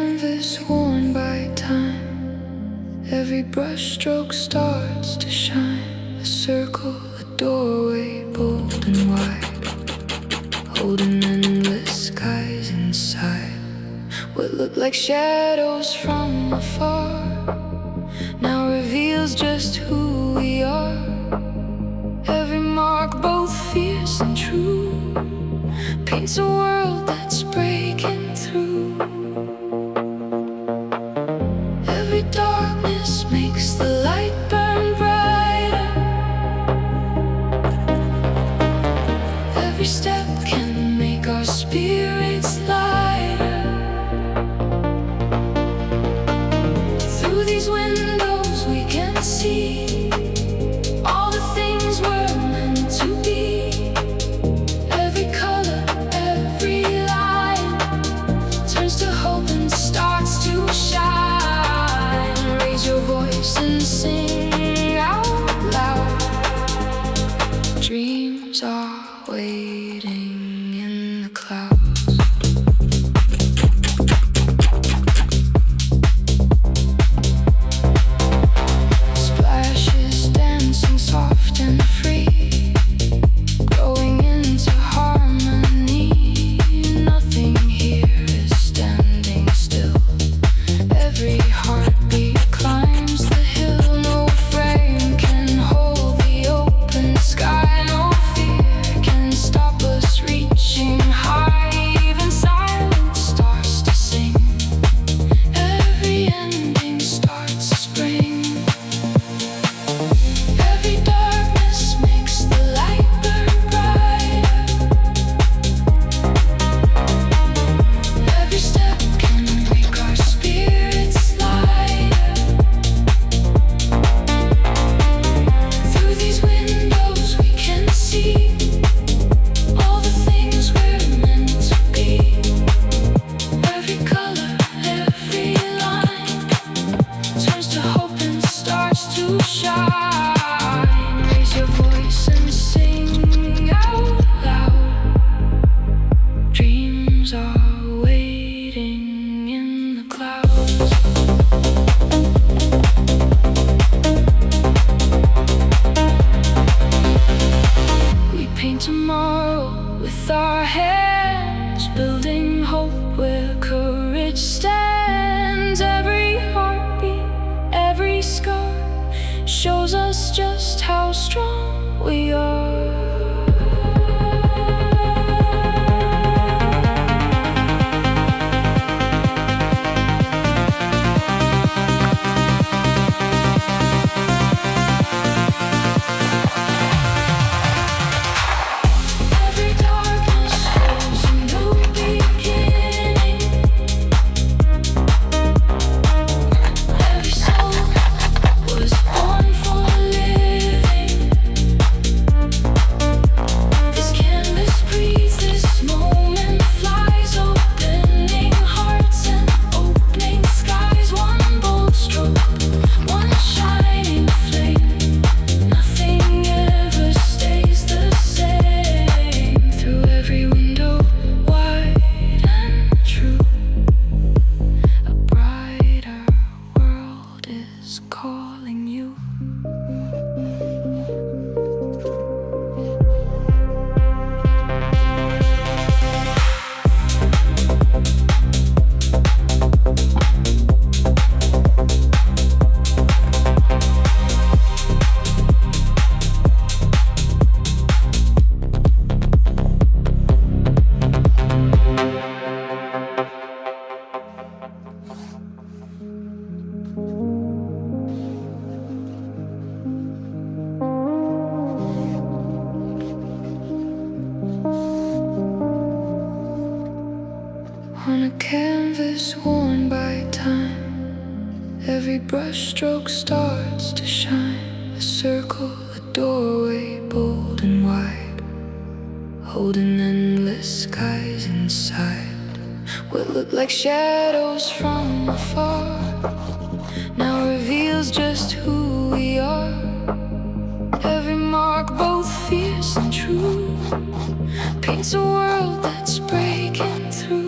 canvas worn by time, every brushstroke starts to shine. A circle, a doorway, bold and wide, holding endless skies inside. What looked like shadows from afar now reveals just who we are. Every mark, both fierce and true, paints a world that's breaking through. Every darkness makes the light burn brighter. Every step can make our spirits lighter. Through these windows we can see all the things we're meant to be. Every color, every line turns to hope and starts to shine. Raise your voice and sing out loud. Dreams are waiting in the clouds. Splashes dancing soft and free, growing into harmony. Nothing here is standing still. Every heartbeat climbs the hill. No frame can hold the open sky. No fear can stop us reaching high. Even silence starts to sing. Every ending starts spring. Every darkness makes the light burn brighter. Every step can make our spirits lighter. Through these windows we can see all the things we're meant to be. Every color, every line turns to hope and starts to shine. Raise your voice and sing out loud. Dreams are waiting in the clouds. We paint tomorrow with our hands, building hope where courage stands. Every heartbeat, every scar shows us just how strong we are. Every darkness holds a new beginning. Every soul was born for living. This canvas breathes, this moment flies, opening hearts and opening skies. One bold stroke, one shining flame. Nothing ever stays the same. Through every window, wide and true, a brighter world is calling you. On a canvas worn by time, every brushstroke starts to shine. A circle, a doorway, bold and wide, holding endless skies inside. What looked like shadows from afar now reveals just who we are. Every mark, both fierce and true, paints a world that's breaking through.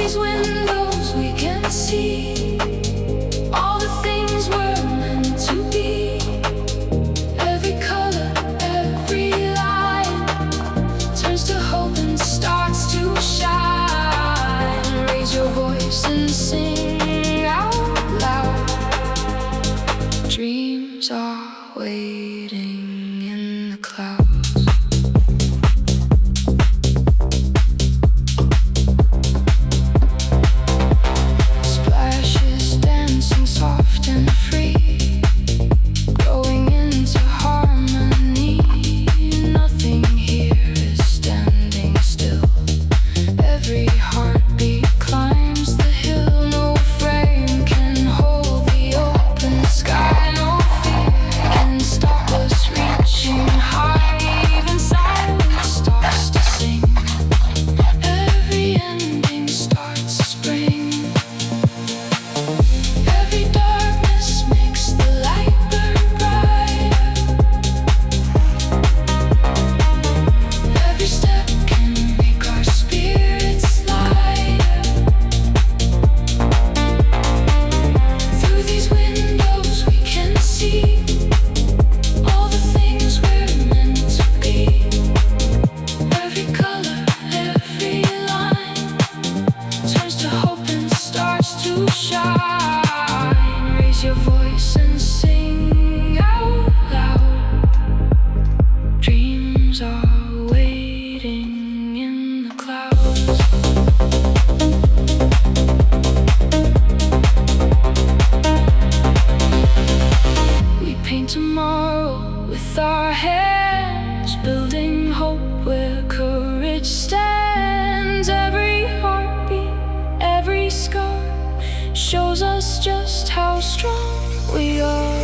these windows we can see all the things we're meant to be. Every color, every line turns to hope and starts to shine. Raise your voice and sing out loud. Dreams are waiting in the clouds. Splashes dancing soft and free, growing into harmony. Nothing here is standing still. Every heartbeat climbs the hill. No frame can hold the open sky. No fear can stop us reaching high. Even silence starts to sing. Every ending starts to spring. Every darkness makes the light burn bright. Every step can make our spirits light. Through these windows we can see all the things we're meant to be. Every color, every line turns to hope and starts to shine. Raise your voice and sing out loud. Dreams are waiting in the clouds. We paint tomorrow with our hands, building hope where courage stands. Every heartbeat, every scar shows us just how strong we are.